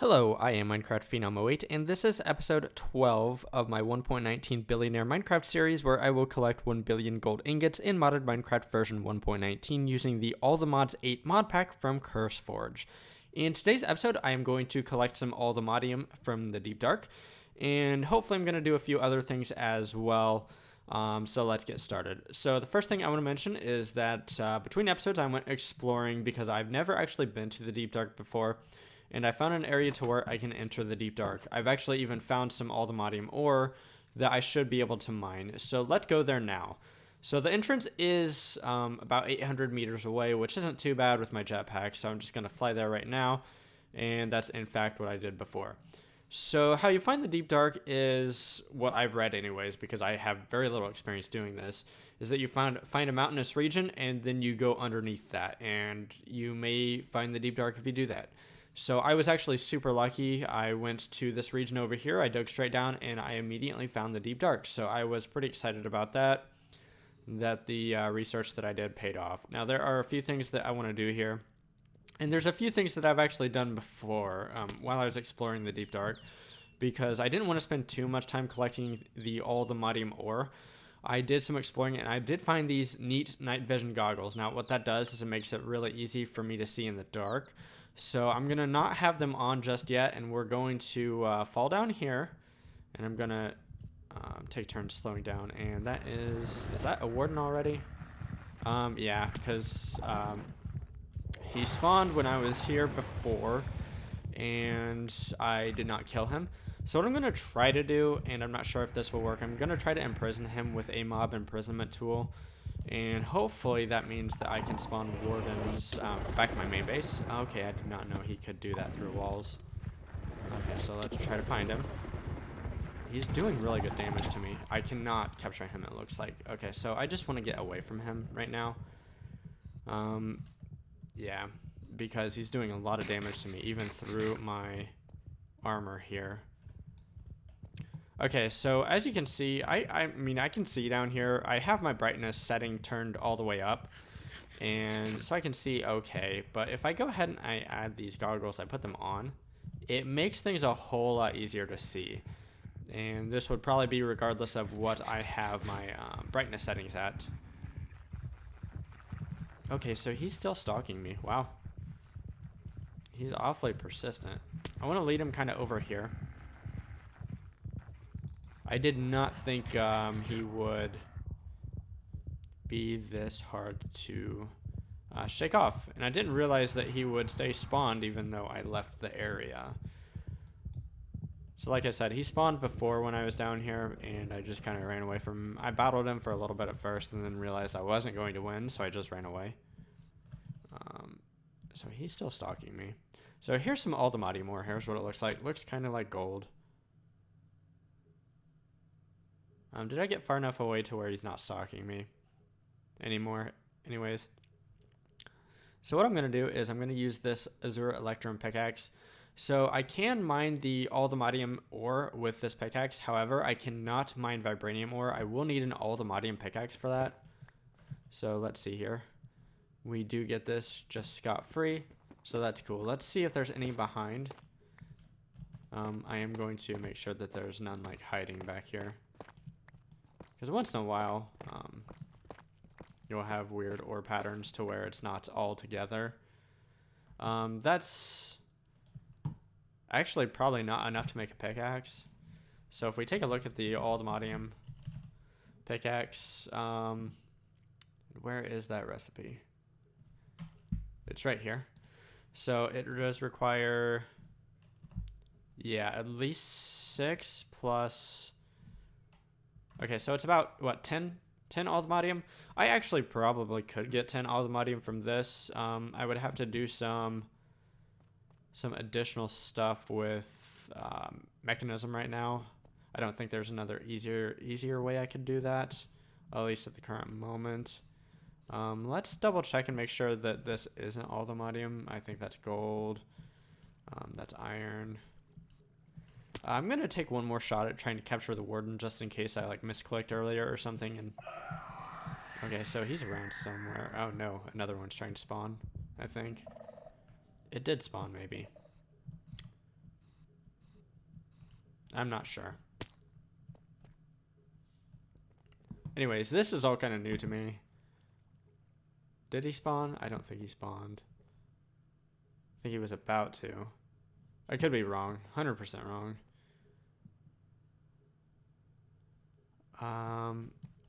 Hello, I am Minecraft Phenom08, and this is episode 12 of my 1.19 Billionaire Minecraft series, where I will collect 1 billion gold ingots in modded Minecraft version 1.19 using the All the Mods 8 mod pack from CurseForge. In today's episode, I am going to collect some Allthemodium from the Deep Dark, and hopefully I'm going to do a few other things as well. So let's get started. So the first thing I want to mention is that between episodes I went exploring because I've never actually been to the Deep Dark before. And I found an area to where I can enter the Deep Dark. I've actually even found some Allthemodium ore that I should be able to mine. So let's go there now. So the entrance is about 800 meters away, which isn't too bad with my jetpack. So I'm just going to fly there right now. And that's in fact what I did before. So how you find the Deep Dark is what I've read anyways, because I have very little experience doing this, is that you find a mountainous region and then you go underneath that. And you may find the Deep Dark if you do that. So I was actually super lucky. I went to this region over here, I dug straight down, and I immediately found the Deep Dark. So I was pretty excited about that the research that I did paid off. Now there are a few things that I want to do here. And there's a few things that I've actually done before while I was exploring the Deep Dark, because I didn't want to spend too much time collecting all the modium ore. I did some exploring and I did find these neat night vision goggles. Now what that does is it makes it really easy for me to see in the dark. So I'm going to not have them on just yet, and we're going to fall down here, and I'm going to take turns slowing down, and that is that a Warden already? Yeah, because he spawned when I was here before, and I did not kill him. So what I'm going to try to do, and I'm not sure if this will work, I'm going to try to imprison him with a mob imprisonment tool. And hopefully that means that I can spawn wardens back in my main base. Okay, I did not know he could do that through walls. Okay, so let's try to find him. He's doing really good damage to me. I cannot capture him, it looks like. Okay, so I just want to get away from him right now. Yeah, because he's doing a lot of damage to me, even through my armor here. Okay, so as you can see, I mean, I can see down here. I have my brightness setting turned all the way up, and so I can see okay. But if I go ahead and I add these goggles, I put them on, it makes things a whole lot easier to see. And this would probably be regardless of what I have my brightness settings at. Okay, so he's still stalking me. Wow. He's awfully persistent. I want to lead him kind of over here. I did not think he would be this hard to shake off. And I didn't realize that he would stay spawned even though I left the area. So like I said, he spawned before when I was down here, and I just kind of ran away from him. I battled him for a little bit at first and then realized I wasn't going to win, so I just ran away. So he's still stalking me. So here's some Allthemodium ore. Here's what it looks like. It looks kind of like gold. Did I get far enough away to where he's not stalking me anymore? Anyways. So what I'm going to do is I'm going to use this Allthemodium Pickaxe. So I can mine the Allthemodium ore with this pickaxe. However, I cannot mine Vibranium ore. I will need an Allthemodium Pickaxe for that. So let's see here. We do get this just scot-free. So that's cool. Let's see if there's any behind. I am going to make sure that there's none like hiding back here. Because once in a while, you'll have weird ore patterns to where it's not all together. That's actually probably not enough to make a pickaxe. So if we take a look at the Allthemodium Pickaxe, where is that recipe? It's right here. So it does require, yeah, at least 6 plus... Okay, so it's about, what, 10 Allthemodium? I actually probably could get 10 Allthemodium from this. I would have to do some additional stuff with mechanism right now. I don't think there's another easier way I could do that, at least at the current moment. Let's double check and make sure that this isn't Allthemodium. I think that's gold. That's iron. I'm going to take one more shot at trying to capture the Warden just in case I like misclicked earlier or something. And okay, so he's around somewhere. Oh no, another one's trying to spawn, I think. It did spawn maybe. I'm not sure. Anyways, this is all kind of new to me. Did he spawn? I don't think he spawned. I think he was about to. I could be wrong. 100% wrong.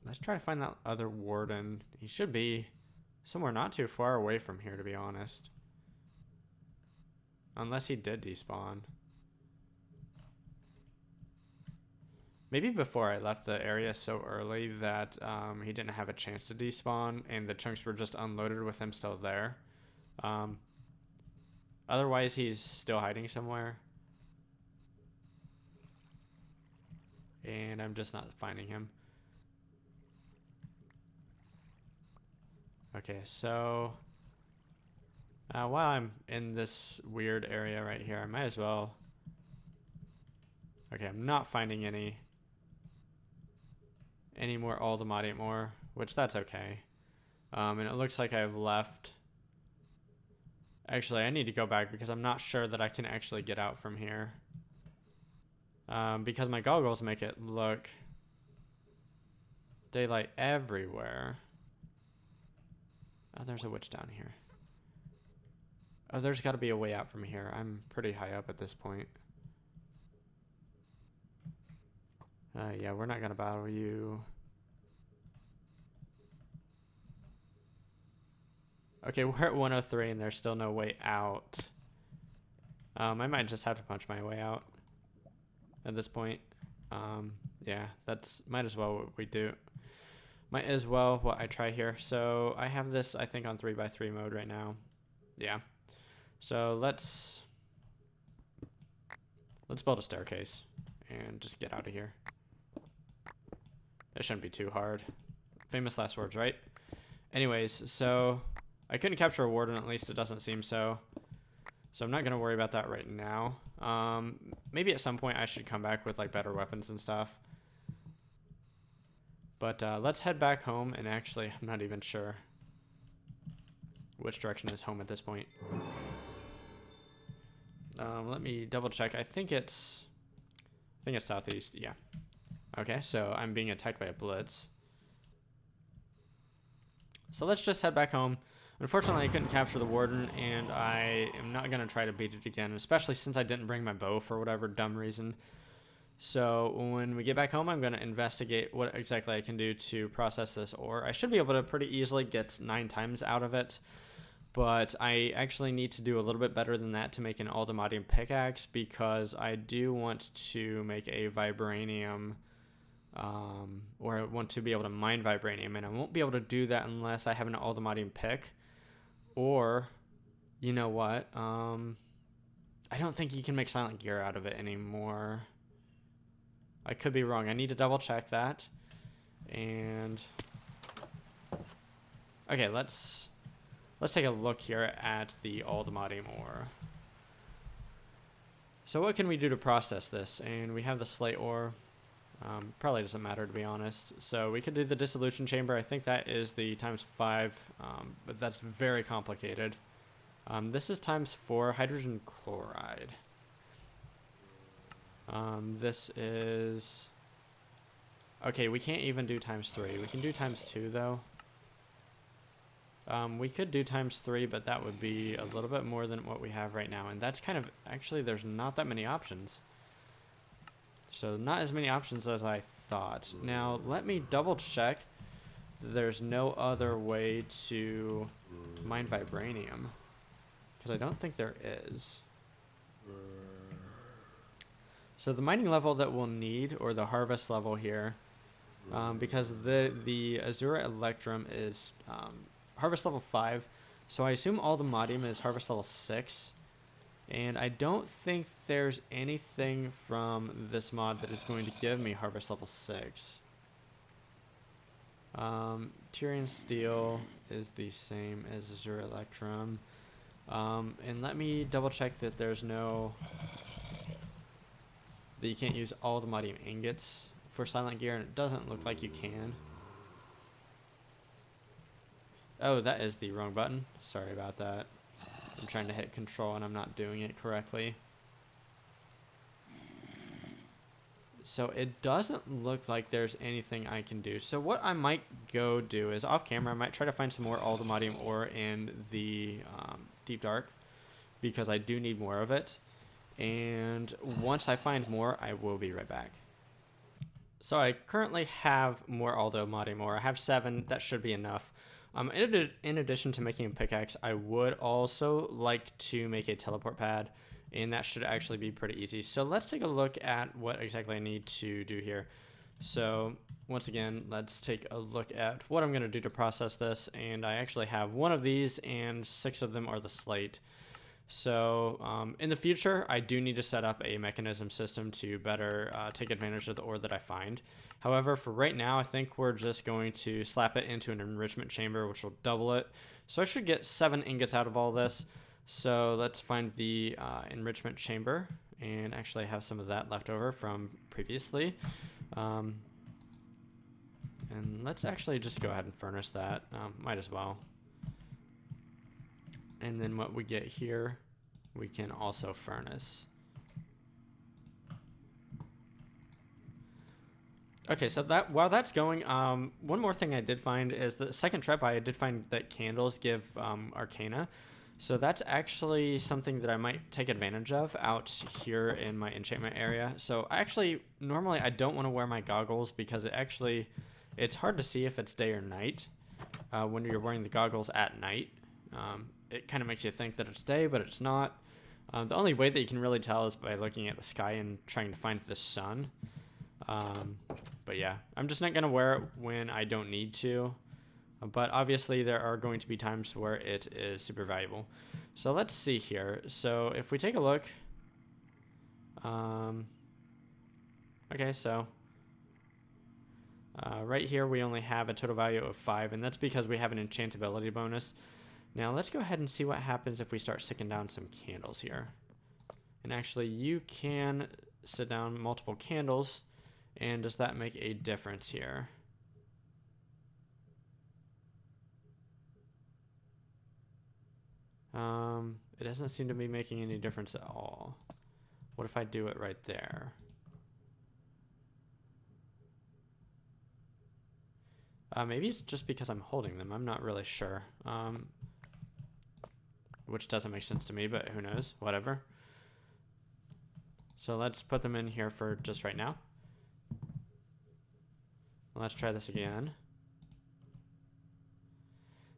Let's try to find that other Warden. He should be somewhere not too far away from here, to be honest. Unless he did despawn. Maybe before I left the area so early that he didn't have a chance to despawn and the chunks were just unloaded with him still there. Otherwise, he's still hiding somewhere. And I'm just not finding him. Okay, so while I'm in this weird area right here, I might as well... Okay, I'm not finding any more Allthemodium ore, which that's okay. And it looks like I've left... Actually, I need to go back because I'm not sure that I can actually get out from here. Because my goggles make it look daylight everywhere. Oh, there's a witch down here. Oh, there's got to be a way out from here. I'm pretty high up at this point. Yeah, we're not going to battle you. Okay, we're at 103 and there's still no way out. I might just have to punch my way out at this point. Yeah, that's might as well what we do. Might as well what I try here. So I have this, I think, on 3x3 mode right now. Yeah. So let's build a staircase and just get out of here. It shouldn't be too hard. Famous last words, right? Anyways, so I couldn't capture a Warden, at least it doesn't seem so. So I'm not going to worry about that right now. Maybe at some point I should come back with like better weapons and stuff. But let's head back home, and actually I'm not even sure which direction is home at this point. Let me double check. I think it's southeast. Yeah. Okay, so I'm being attacked by a blitz. So let's just head back home. Unfortunately, I couldn't capture the Warden, and I am not going to try to beat it again, especially since I didn't bring my bow for whatever dumb reason. So when we get back home, I'm going to investigate what exactly I can do to process this ore. I should be able to pretty easily get 9 times out of it, but I actually need to do a little bit better than that to make an Allthemodium Pickaxe, because I do want to make a Vibranium, or I want to be able to mine Vibranium, and I won't be able to do that unless I have an Allthemodium pick. Or, you know what, I don't think you can make silent gear out of it anymore. I could be wrong. I need to double check that. And okay, let's take a look here at the Allthemodium ore. So what can we do to process this? And we have the slate ore. Probably doesn't matter, to be honest. So we could do the dissolution chamber. I think that is the ×5, but that's very complicated. This is ×4 hydrogen chloride. This is... Okay, we can't even do ×3. We can do ×2, though. We could do ×3, but that would be a little bit more than what we have right now. And that's kind of... Actually, there's not that many options. So not as many options as I thought. Now, let me double check that there's no other way to mine Vibranium, because I don't think there is. So the mining level that we'll need, or the harvest level here, because the Azure Electrum is harvest level 5, so I assume Allthemodium is harvest level 6. And I don't think there's anything from this mod that is going to give me harvest level 6. Tyrian Steel is the same as Azure Electrum. And let me double check that there's no... that you can't use Allthemodium ingots for silent gear, and it doesn't look like you can. Oh, that is the wrong button. Sorry about that. I'm trying to hit control and I'm not doing it correctly. So it doesn't look like there's anything I can do. So what I might go do is off camera, I might try to find some more Allthemodium ore in the deep dark, because I do need more of it. And once I find more, I will be right back. So I currently have more Allthemodium ore. I have 7. That should be enough. In addition to making a pickaxe, I would also like to make a teleport pad, and that should actually be pretty easy. So let's take a look at what exactly I need to do here. So once again, let's take a look at what I'm going to do to process this. And I actually have 1 of these, and 6 of them are the slate. So in the future, I do need to set up a mechanism system to better take advantage of the ore that I find. However, for right now, I think we're just going to slap it into an enrichment chamber, which will double it. So I should get 7 ingots out of all this. So let's find the enrichment chamber, and actually have some of that left over from previously. And let's actually just go ahead and furnace that. Might as well. And then what we get here, we can also furnace. Okay, so that while that's going, one more thing I did find is the second trip. I did find that candles give arcana. So that's actually something that I might take advantage of out here in my enchantment area. So normally I don't want to wear my goggles, because it's hard to see if it's day or night when you're wearing the goggles at night. It kind of makes you think that it's day, but it's not. The only way that you can really tell is by looking at the sky and trying to find the sun. But yeah, I'm just not going to wear it when I don't need to. But obviously there are going to be times where it is super valuable. So let's see here. So if we take a look, okay, so right here we only have a total value of 5, and that's because we have an enchantability bonus. Now let's go ahead and see what happens if we start sticking down some candles here. And actually you can sit down multiple candles, and does that make a difference here? It doesn't seem to be making any difference at all. What if I do it right there? Maybe it's just because I'm holding them. I'm not really sure. Which doesn't make sense to me, but who knows? Whatever. So let's put them in here for just right now. Let's try this again.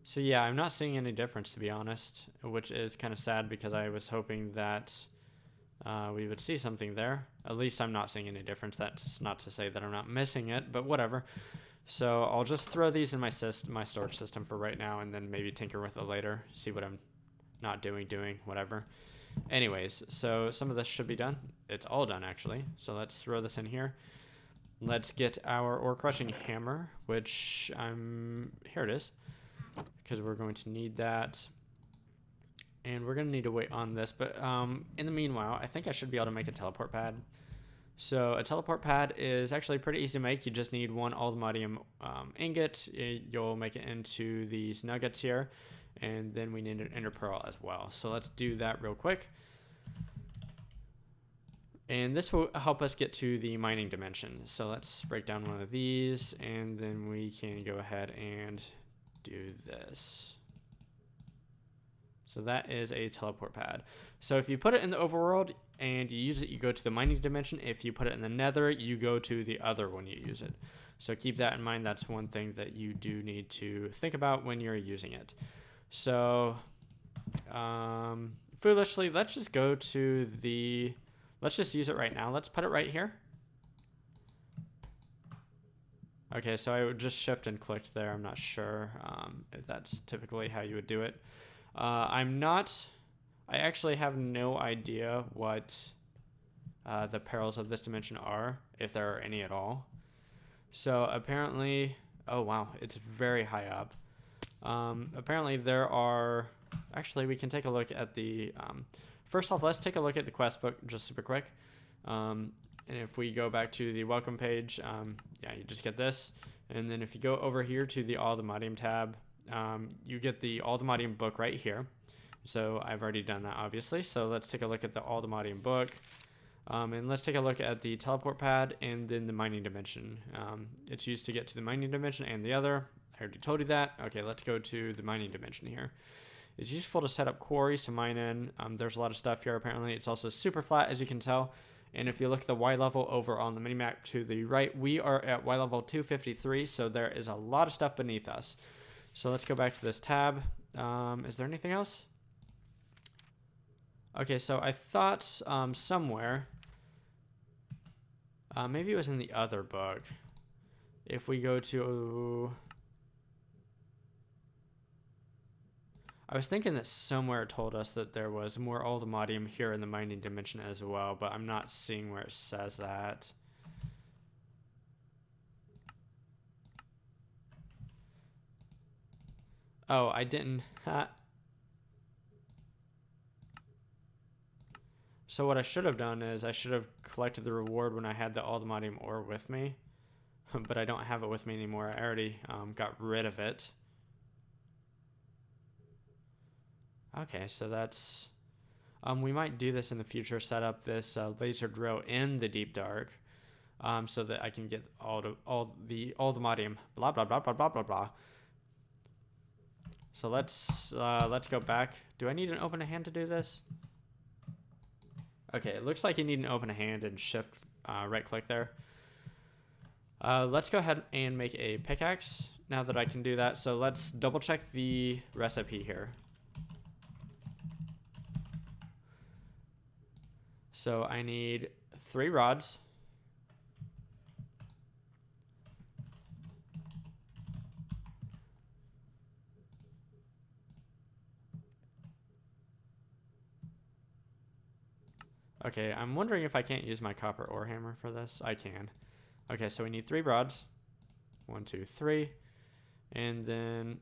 So yeah, I'm not seeing any difference, to be honest, which is kind of sad, because I was hoping that we would see something there. At least I'm not seeing any difference. That's not to say that I'm not missing it, but whatever. So I'll just throw these in my storage system for right now, and then maybe tinker with it later, see what I'm not doing, whatever. Anyways, so some of this should be done. It's all done, actually. So let's throw this in here. Let's get our ore crushing hammer, which here it is, because we're going to need that. And we're going to need to wait on this. But in the meanwhile, I think I should be able to make a teleport pad. So a teleport pad is actually pretty easy to make. You just need 1 Allthemodium ingot. You'll make it into these nuggets here. And then we need an ender pearl as well. So let's do that real quick. And this will help us get to the mining dimension. So let's break down one of these, and then we can go ahead and do this. So that is a teleport pad. So if you put it in the overworld and you use it, you go to the mining dimension. If you put it in the nether, you go to the other when you use it. So keep that in mind. That's one thing that you do need to think about when you're using it. So foolishly, let's just go to the... Let's just use it right now. Let's put it right here. Okay, so I would just shift and click there. I'm not sure if that's typically how you would do it. I actually have no idea what the perils of this dimension are, if there are any at all. So apparently, oh wow, it's very high up. Apparently there are, actually we can take a look at the, first off, let's take a look at the quest book just super quick. And if we go back to the welcome page, yeah, you just get this. And then if you go over here to the Allthemodium tab, you get the Allthemodium book right here. So I've already done that, obviously. So let's take a look at the Allthemodium book. And let's take a look at the teleport pad and then the mining dimension. It's used to get to the mining dimension and the other. I already told you that. Okay, let's go to the mining dimension here. It's useful to set up quarries to mine in. There's a lot of stuff here apparently. It's also super flat, as you can tell. And if you look at the Y level over on the minimap to the right, we are at Y level 253, so there is a lot of stuff beneath us. So let's go back to this tab. Is there anything else? Okay, so I thought somewhere, maybe it was in the other book. If we go to... I was thinking that somewhere it told us that there was more Allthemodium here in the mining dimension as well, but I'm not seeing where it says that. Oh, I didn't. So what I should have done is I should have collected the reward when I had the Allthemodium ore with me, but I don't have it with me anymore. I already got rid of it. Okay, so that's... we might do this in the future, set up this laser drill in the deep dark, so that I can get all the Allthemodium, blah, blah, blah, blah, blah, blah, blah. So let's go back. Do I need an open hand to do this? Okay, it looks like you need an open hand and shift right click there. Let's go ahead and make a pickaxe now that I can do that. So let's double check the recipe here. So I need 3 rods. Okay, I'm wondering if I can't use my copper ore hammer for this. I can. Okay, so we need 3 rods. 1, 2, 3. And then,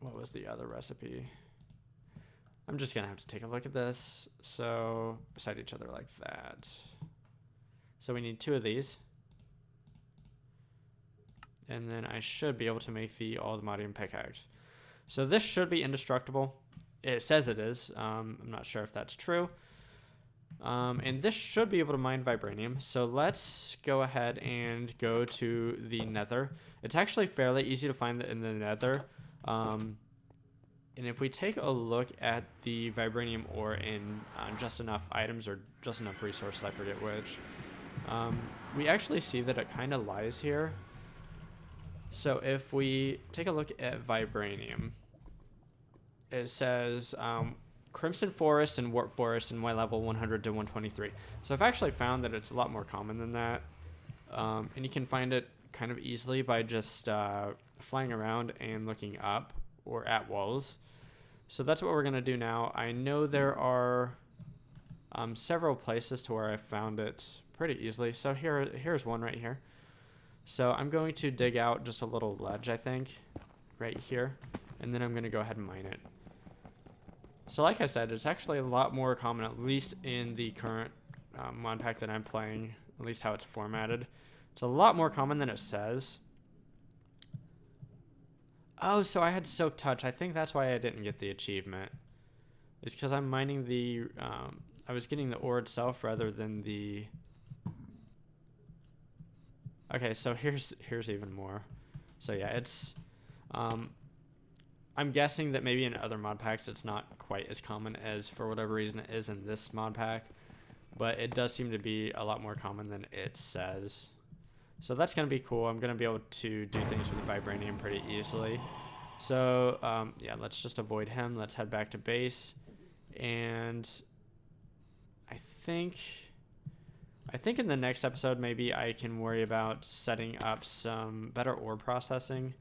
what was the other recipe? I'm just gonna have to take a look at this. So, beside each other like that. So we need 2 of these. And then I should be able to make the Allthemodium Pickaxe. So this should be indestructible. It says it is. I'm not sure if that's true. And this should be able to mine Vibranium. So let's go ahead and go to the Nether. It's actually fairly easy to find in the Nether. And if we take a look at the Vibranium ore in just enough items or just enough resources, I forget which, we actually see that it kind of lies here. So if we take a look at Vibranium, it says Crimson Forest and Warp Forest in Y level 100 to 123. So I've actually found that it's a lot more common than that. And you can find it kind of easily by just flying around and looking up or at walls. So that's what we're going to do now. I know there are several places to where I found it pretty easily. So here's one right here. So I'm going to dig out just a little ledge, I think, right here. And then I'm going to go ahead and mine it. So like I said, it's actually a lot more common, at least in the current mod pack that I'm playing, at least how it's formatted. It's a lot more common than it says. Oh, so I had Soak Touch. I think that's why I didn't get the achievement. It's because I'm mining the... I was getting the ore itself rather than the... Okay, so here's even more. So yeah, it's... I'm guessing that maybe in other mod packs it's not quite as common as, for whatever reason, it is in this mod pack. But it does seem to be a lot more common than it says. So that's going to be cool. I'm going to be able to do things with the Vibranium pretty easily. So, yeah, let's just avoid him. Let's head back to base. And I think in the next episode, maybe I can worry about setting up some better ore processing.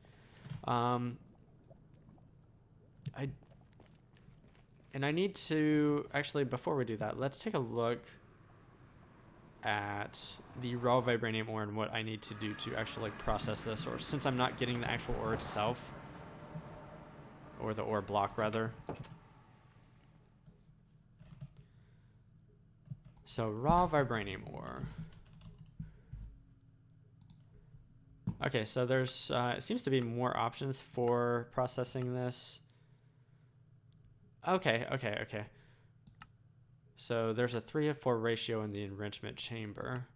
I need to, actually, before we do that, let's take a look at the raw Vibranium ore and what I need to do to actually process this, or since I'm not getting the actual ore itself, or the ore block rather. So raw Vibranium ore. Okay, so there's it seems to be more options for processing this. Okay. So there's a 3-to-4 ratio in the enrichment chamber.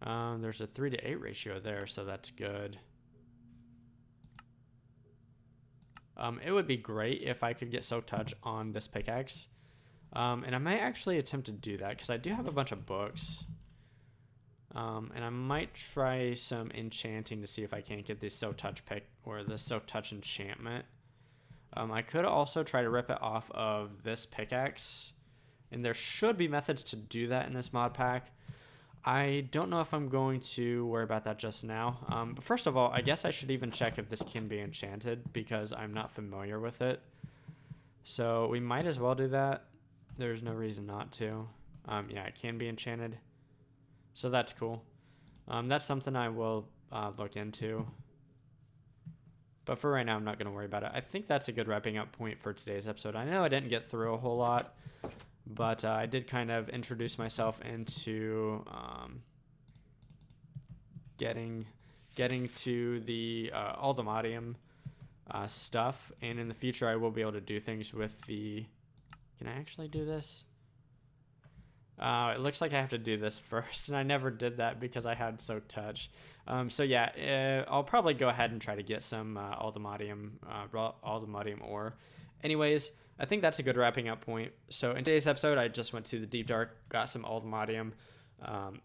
There's a 3-to-8 ratio there, so that's good. It would be great if I could get Soak Touch on this pickaxe. And I might actually attempt to do that because I do have a bunch of books. And I might try some enchanting to see if I can't get the Soak Touch pick or the Soak Touch enchantment. I could also try to rip it off of this pickaxe, and there should be methods to do that in this mod pack. I don't know if I'm going to worry about that just now. But first of all, I guess I should even check if this can be enchanted because I'm not familiar with it. So we might as well do that. There's no reason not to. Yeah, it can be enchanted. So that's cool. That's something I will look into. But for right now, I'm not going to worry about it. I think that's a good wrapping up point for today's episode. I know I didn't get through a whole lot, but I did kind of introduce myself into getting to the Allthemodium stuff. And in the future, I will be able to do things with the... Can I actually do this? It looks like I have to do this first, and I never did that because I had Soak Touch. So yeah, I'll probably go ahead and try to get some Allthemodium ore. Anyways, I think that's a good wrapping up point. So in today's episode, I just went to the Deep Dark, got some Allthemodium,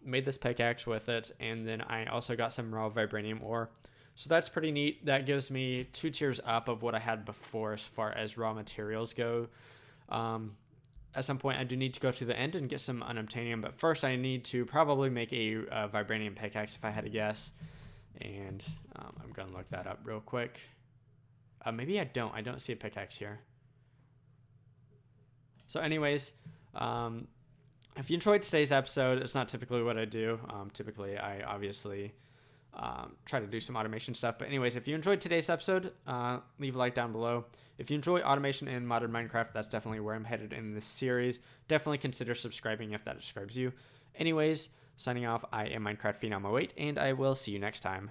made this pickaxe with it, and then I also got some raw Vibranium ore. So that's pretty neat. That gives me 2 tiers up of what I had before as far as raw materials go. At some point, I do need to go to the end and get some unobtainium, but first I need to probably make a Vibranium pickaxe if I had to guess, and I'm going to look that up real quick. Maybe I don't see a pickaxe here. So anyways, if you enjoyed today's episode, it's not typically what I do. Typically, I obviously try to do some automation stuff. But anyways, if you enjoyed today's episode, leave a like down below. If you enjoy automation in modern Minecraft, that's definitely where I'm headed in this series. Definitely consider subscribing if that describes you. Anyways, signing off, I am Minecraft Phenom 08, and I will see you next time.